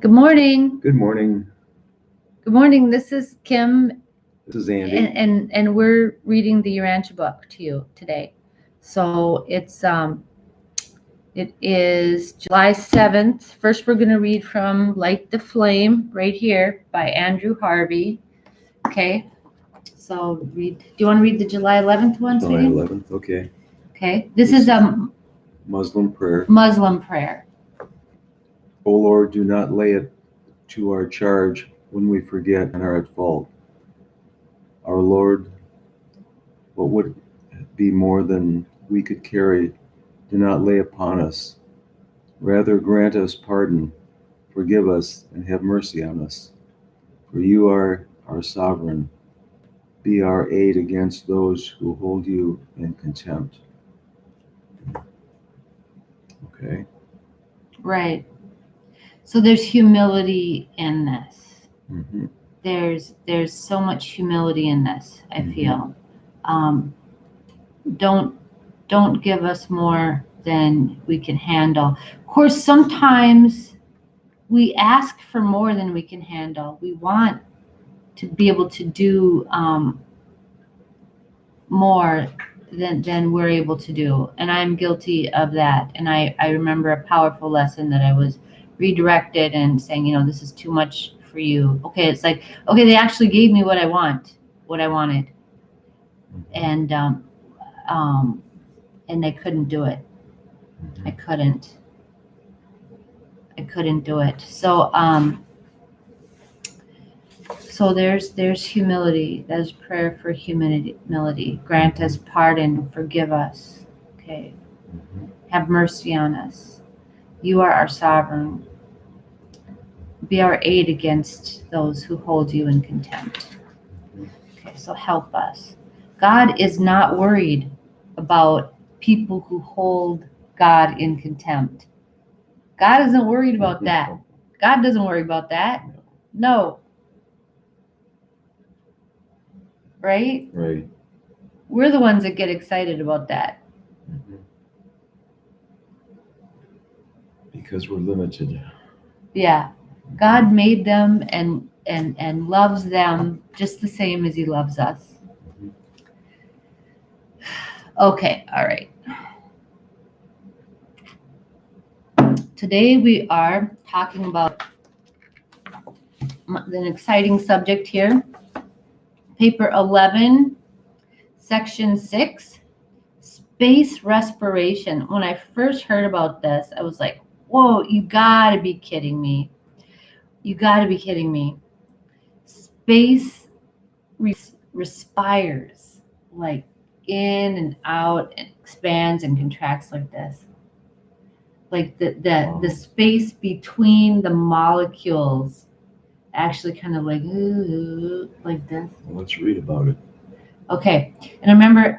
Good morning. Good morning. Good morning. This is Kim, This is Andy. and we're reading the Urantia book to you today. So it is July 7th. First, we're going to read from Light the Flame right here by Andrew Harvey. Okay. So do you want to read the July 11th one? July sweetie? 11th. Okay. Okay. This is a Muslim prayer. Muslim prayer. O Lord, do not lay it to our charge when we forget and are at fault. Our Lord, what would be more than we could carry, do not lay upon us. Rather grant us pardon, forgive us, and have mercy on us. For you are our sovereign. Be our aid against those who hold you in contempt. Okay. Right. So there's humility in this. Mm-hmm. There's so much humility in this, I feel. Don't give us more than we can handle. Of course, sometimes we ask for more than we can handle. We want to be able to do more than we're able to do. And I'm guilty of that. And I remember a powerful lesson that I was redirected and saying, this is too much for you. Okay, it's like, okay, they actually gave me what I wanted. And I couldn't do it. I couldn't do it. So there's humility. There's prayer for humility. Grant us pardon, forgive us. Okay. Have mercy on us. You are our sovereign. Be our aid against those who hold you in contempt. Okay, so help us. God is not worried about people who hold God in contempt. God isn't worried about that. God doesn't worry about that. No. Right? Right. We're the ones that get excited about that. Because we're limited. Yeah. God made them and loves them just the same as he loves us. Okay, all right. Today we are talking about an exciting subject here. Paper 11, section 6, space respiration. When I first heard about this, I was like, whoa, you gotta be kidding me. You gotta be kidding me. Space respires like in and out and expands and contracts like this. Like the space between the molecules actually kind of like this. Well, let's read about it. Okay. And I remember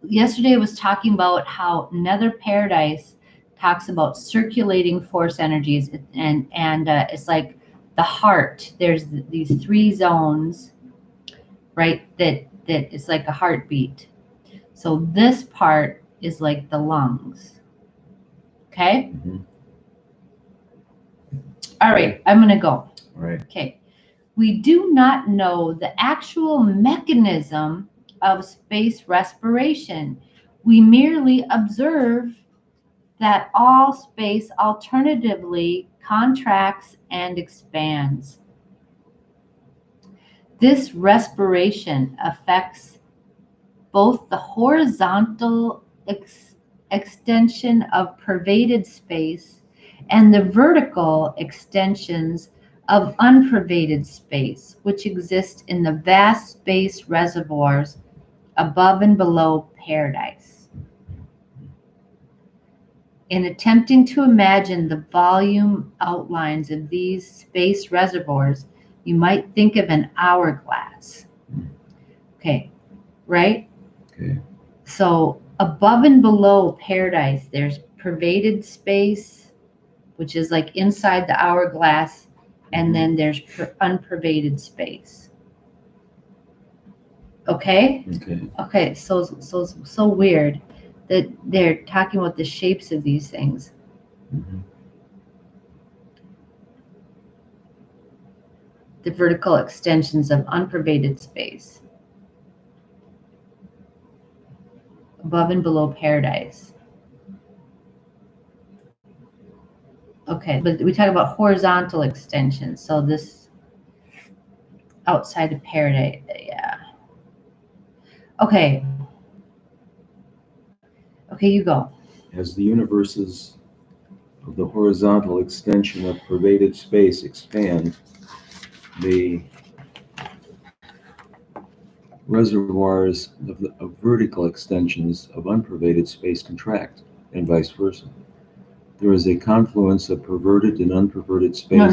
yesterday I was talking about how Nether Paradise talks about circulating force energies, and it's like the heart. There's these three zones, right? That is like a heartbeat. So this part is like the lungs. Okay. All right. I'm gonna go. All right. Okay. We do not know the actual mechanism of space respiration. We merely observe that all space alternatively contracts and expands. This respiration affects both the horizontal extension of pervaded space and the vertical extensions of unpervaded space, which exist in the vast space reservoirs above and below paradise. In attempting to imagine the volume outlines of these space reservoirs, you might think of an hourglass. Okay, right? Okay. So above and below paradise, there's pervaded space, which is like inside the hourglass, and then there's unpervaded space. Okay? Okay, so weird that they're talking about the shapes of these things. the vertical extensions of unpervaded space, above and below paradise. Okay, but we talk about horizontal extensions, so this outside of paradise, yeah. Okay. Okay, you go. As the universes of the horizontal extension of pervaded space expand, the reservoirs of vertical extensions of unpervaded space contract, and vice versa. There is a confluence of perverted and unperverted space. No,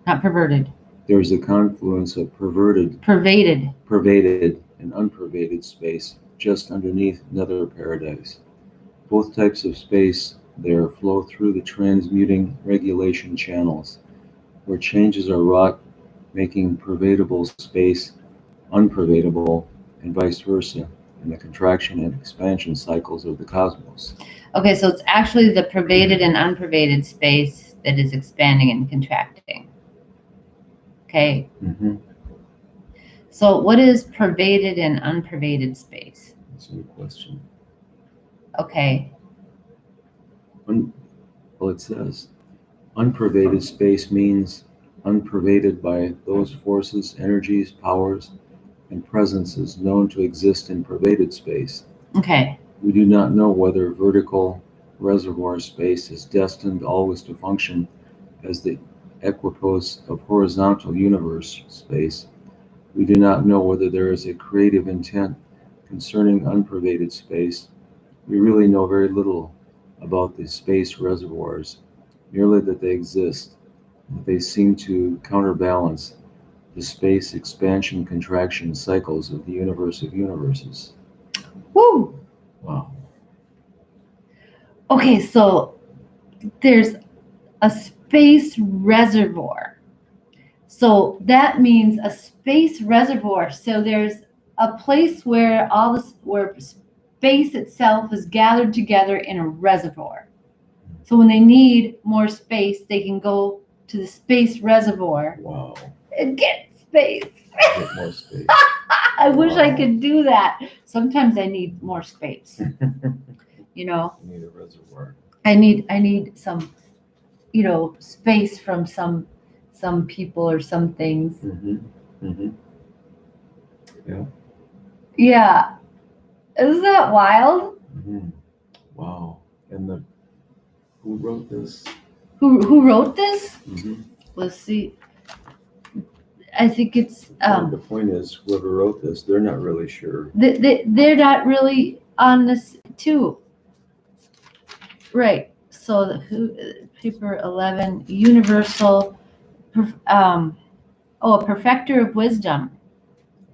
not perverted. There is a confluence of perverted, pervaded, and unpervaded space just underneath nether paradise. Both types of space there flow through the transmuting regulation channels, where changes are wrought, making pervadable space unpervadable, and vice versa, in the contraction and expansion cycles of the cosmos. Okay, so it's actually the pervaded and unpervaded space that is expanding and contracting. Okay. Mm-hmm. So what is pervaded and unpervaded space? That's a good question. Okay. Well, it says unpervaded space means unpervaded by those forces, energies, powers, and presences known to exist in pervaded space. Okay. We do not know whether vertical reservoir space is destined always to function as the equipoise of horizontal universe space. We do not know whether there is a creative intent concerning unpervaded space. We really know very little about the space reservoirs, merely that they exist, that they seem to counterbalance the space expansion contraction cycles of the universe of universes. Woo! Wow. Okay, so there's a space reservoir. So that means a space reservoir. So there's a place where where space itself is gathered together in a reservoir. So when they need more space, they can go to the space reservoir. Wow. And get space. Get more space. I wish I could do that. Sometimes I need more space. You know, You need a reservoir. I need some, space from some people or some things. Mm-hmm. Mm-hmm. Yeah. Yeah. Isn't that wild? Mm-hmm. Wow. And who wrote this? Who wrote this? Mm-hmm. Let's see. I think it's The point is, whoever wrote this, they're not really sure. they're not really on this too. Right. So paper 11, universal, a perfecter of wisdom.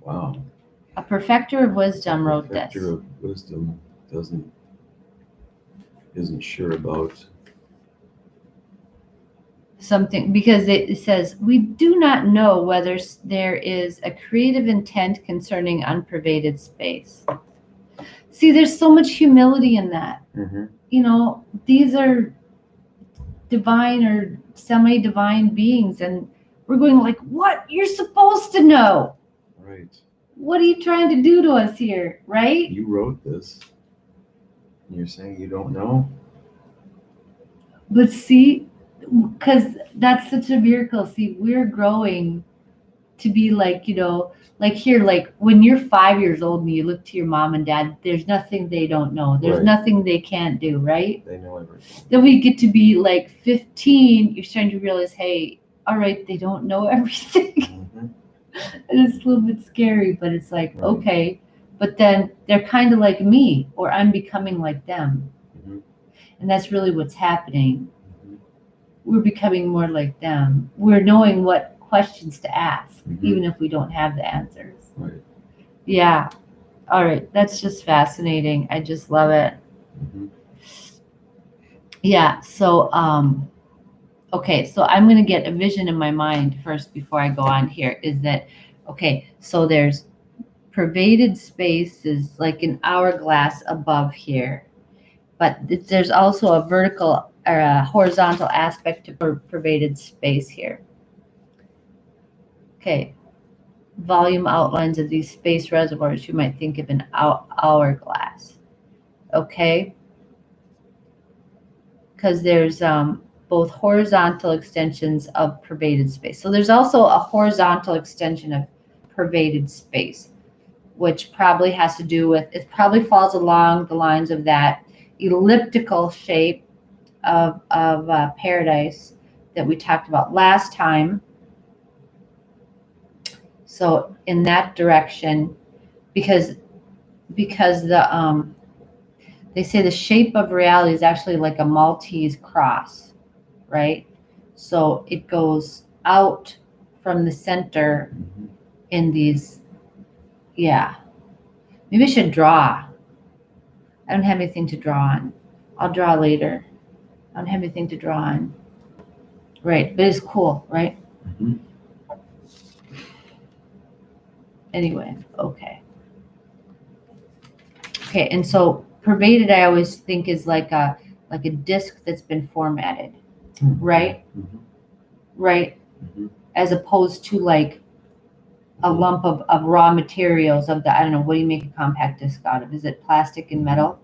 Wow. A perfecter of wisdom wrote this. Perfecter of wisdom isn't sure about Something, because it says, we do not know whether there is a creative intent concerning unpervaded space. See, there's so much humility in that. Mm-hmm. These are divine or semi-divine beings, and we're going like, what? You're supposed to know. Right. What are you trying to do to us here, right? You wrote this, and you're saying you don't know? But see, because that's such a miracle. See, we're growing to be like, like here, like when you're 5 years old and you look to your mom and dad, there's nothing they don't know. There's Right. nothing they can't do, right? They know everything. Then we get to be like 15, you're starting to realize, hey, all right, they don't know everything. Mm-hmm. And it's a little bit scary, but it's like, Right. okay. But then they're kind of like me, or I'm becoming like them. Mm-hmm. And that's really what's happening. Mm-hmm. We're becoming more like them. We're knowing what questions to ask, Mm-hmm. even if we don't have the answers. Right. Yeah. All right. That's just fascinating. I just love it. Mm-hmm. Yeah. So, okay. So I'm going to get a vision in my mind first before I go on here is that, okay, so there's pervaded spaces like an hourglass above here, but there's also a vertical or a horizontal aspect to pervaded space here. Okay, volume outlines of these space reservoirs, you might think of an hourglass. Okay, because there's both horizontal extensions of pervaded space. So there's also a horizontal extension of pervaded space, which probably has to do with, it probably falls along the lines of that elliptical shape of paradise that we talked about last time. So in that direction, because the they say the shape of reality is actually like a Maltese cross, right? So it goes out from the center Mhm. in these, yeah. Maybe I should draw. I don't have anything to draw on. I'll draw later. I don't have anything to draw on. Right, but it's cool, right? Mhm. Anyway, okay. Okay, and so pervaded I always think is like a disc that's been formatted, right? Mhm. Right? Mhm. As opposed to like a lump of raw materials of the, I don't know, what do you make a compact disc out of? Is it plastic and metal?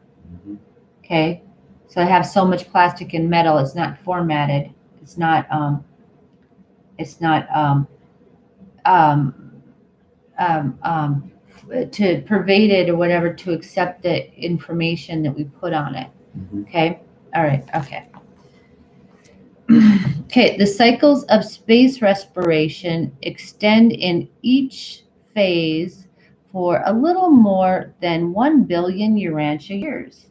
Mhm. Okay. So I have so much plastic and metal, it's not formatted. It's not um, um, to pervaded or whatever to accept the information that we put on it. Mhm. Okay. All right. Okay. Okay. The cycles of space respiration extend in each phase for a little more than 1 billion Urantia years.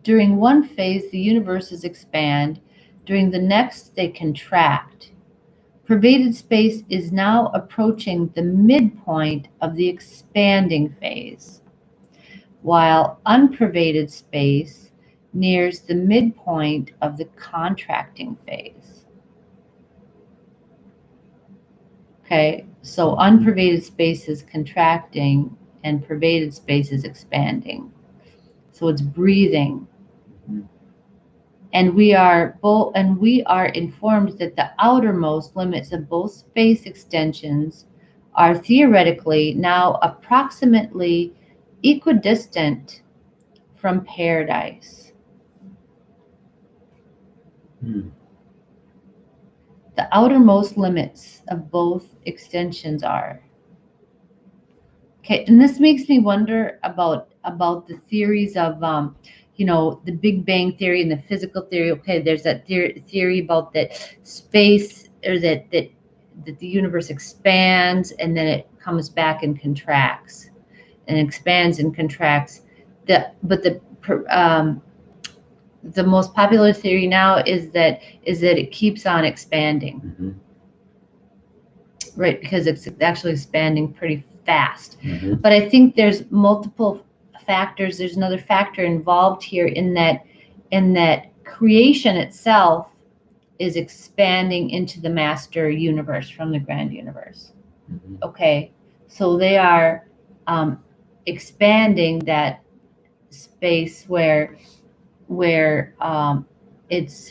During one phase, the universes expand. During the next, they contract. Pervaded space is now approaching the midpoint of the expanding phase, while unpervaded space nears the midpoint of the contracting phase. Okay, so unpervaded space is contracting and pervaded space is expanding. So it's breathing. Mhm. And we are informed that the outermost limits of both space extensions are theoretically now approximately equidistant from paradise. Mhm. The outermost limits of both extensions are. Okay, and this makes me wonder about the theories of the Big Bang theory and the physical theory. Okay, there's that theory about that space or that the universe expands and then it comes back and contracts and expands and contracts. The most popular theory now is that it keeps on expanding, Mhm. right? Because it's actually expanding pretty fast. Mhm. But I think there's multiple factors. There's another factor involved here in that creation itself is expanding into the master universe from the grand universe. Mhm. Okay, so they are expanding that space where it's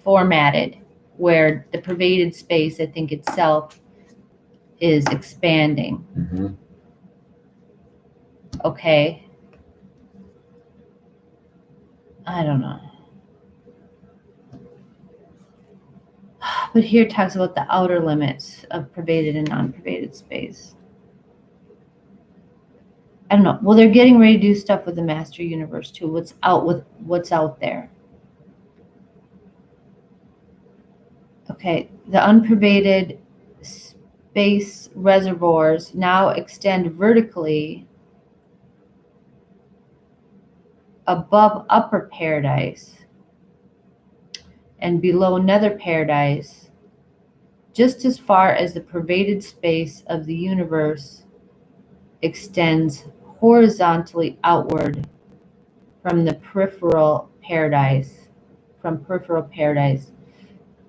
formatted, where the pervaded space, I think itself, is expanding. Mhm. Okay, I don't know. But here it talks about the outer limits of pervaded and non-pervaded space. I don't know. Well, they're getting ready to do stuff with the master universe too. What's out there? Okay, the unpervaded space reservoirs now extend vertically above upper paradise and below nether paradise, just as far as the pervaded space of the universe extends horizontally outward from the peripheral paradise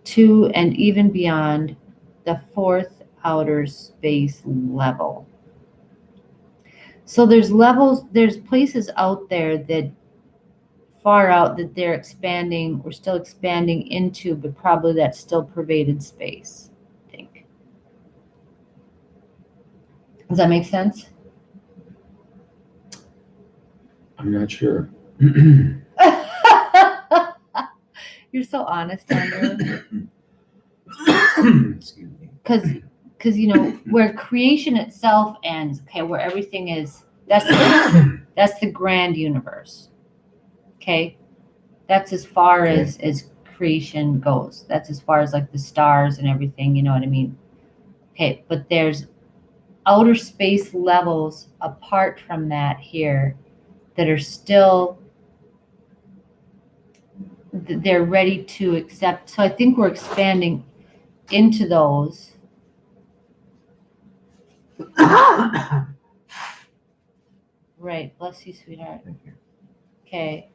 to and even beyond the fourth outer space level. So there's places out there that far out that they're expanding, we're still expanding into, but probably that's still pervaded space, I think. Does that make sense? I'm not sure. You're so honest, Andrew. Excuse me. Because where creation itself ends, okay, where everything is, that's the grand universe. Okay, that's as far Okay. as creation goes. That's as far as like the stars and everything. You know what I mean? Okay, but there's outer space levels apart from that here that are still they're ready to accept. So I think we're expanding into those. Right. Bless you, sweetheart. Thank you. Okay.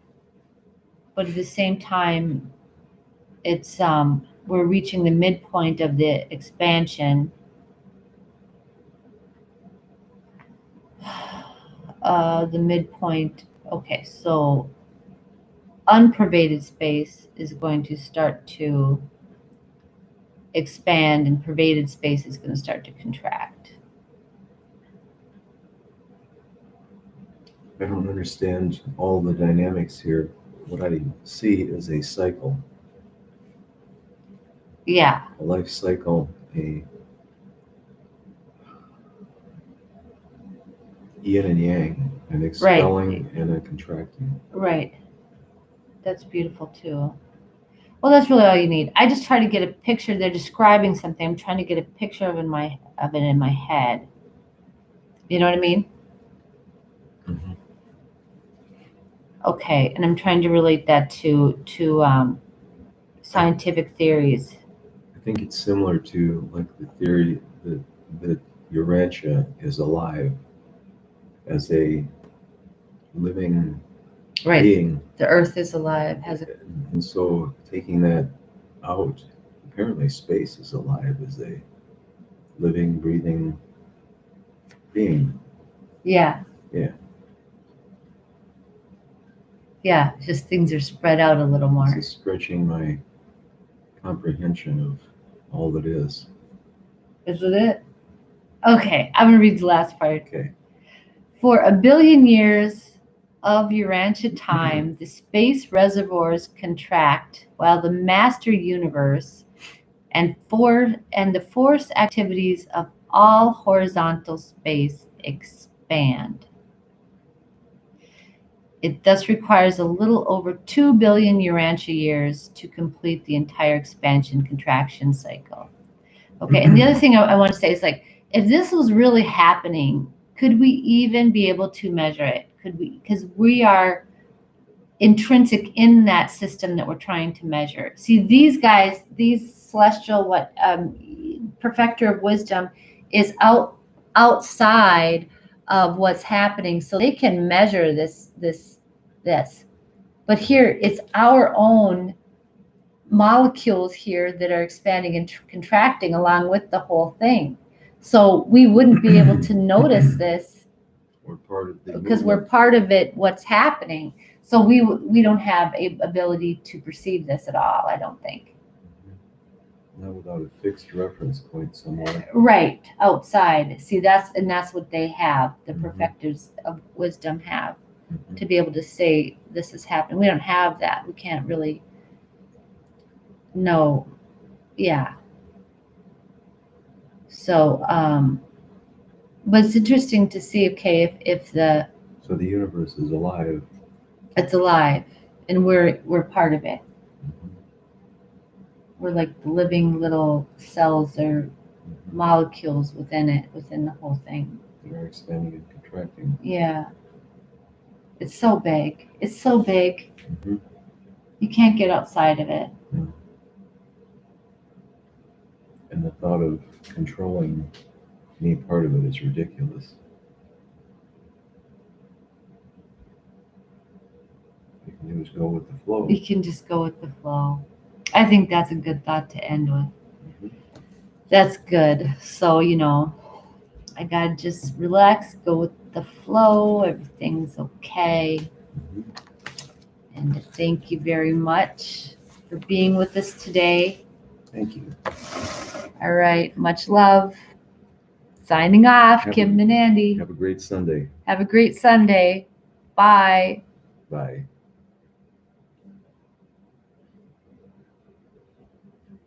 But at the same time, it's we're reaching the midpoint of the expansion. The midpoint. Okay, so unpervaded space is going to start to expand, and pervaded space is going to start to contract. I don't understand all the dynamics here. What I see is a cycle, Yeah. a life cycle, a yin and yang, an expelling and a contracting. Right. That's beautiful too. Well, that's really all you need. I just try to get a picture. They're describing something. I'm trying to get a picture of it in my head. You know what I mean? Mhm. Okay, and I'm trying to relate that to scientific theories. I think it's similar to like the theory that Urantia is alive as a living Right. being. The Earth is alive. Has a And so taking that out, apparently space is alive as a living, breathing being. yeah. Yeah. Yeah. Just things are spread out a little more. This is stretching my comprehension of all that is. Isn't it? Okay, I'm gonna read the last part. Okay. For a billion years of Urantia time, the space reservoirs contract while the master universe and the force activities of all horizontal space expand. It thus requires a little over 2 billion Urantia years to complete the entire expansion contraction cycle. Okay, and the other thing I want to say is like, if this was really happening, could we even be able to measure it? Could we? Because we are intrinsic in that system that we're trying to measure. See, these guys, these celestial, perfecter of wisdom, is outside of what's happening, so they can measure this. But here, it's our own molecules here that are expanding and contracting along with the whole thing. So we wouldn't be able to notice this We're part of the because we're movement. part of it, what's happening. So we don't have a ability to perceive this at all, I don't think. Not without a fixed reference point somewhere. Right, outside. See, that's what they have, the Mhm. perfecters of wisdom have, Mhm. to be able to say this is happening. We don't have that. We can't really know. Yeah. So, but it's interesting to see, okay, if So the universe is alive. it's alive and we're part of it. Mhm. We're like the living little cells or Mhm. molecules within it, within the whole thing. They're expanding and contracting. Yeah. It's so big. It's so big. Mhm. You can't get outside of it. No. And the thought of controlling any part of it is ridiculous. All you can do is go with the flow. You can just go with the flow. I think that's a good thought to end with. Mhm. That's good. So, I gotta just relax, go with the flow. Everything's okay. Mhm. And thank you very much for being with us today. Thank you. All right. Much love. Signing off, Have Kim and Andy. Have a great Sunday. Have a great Sunday. Bye. Bye.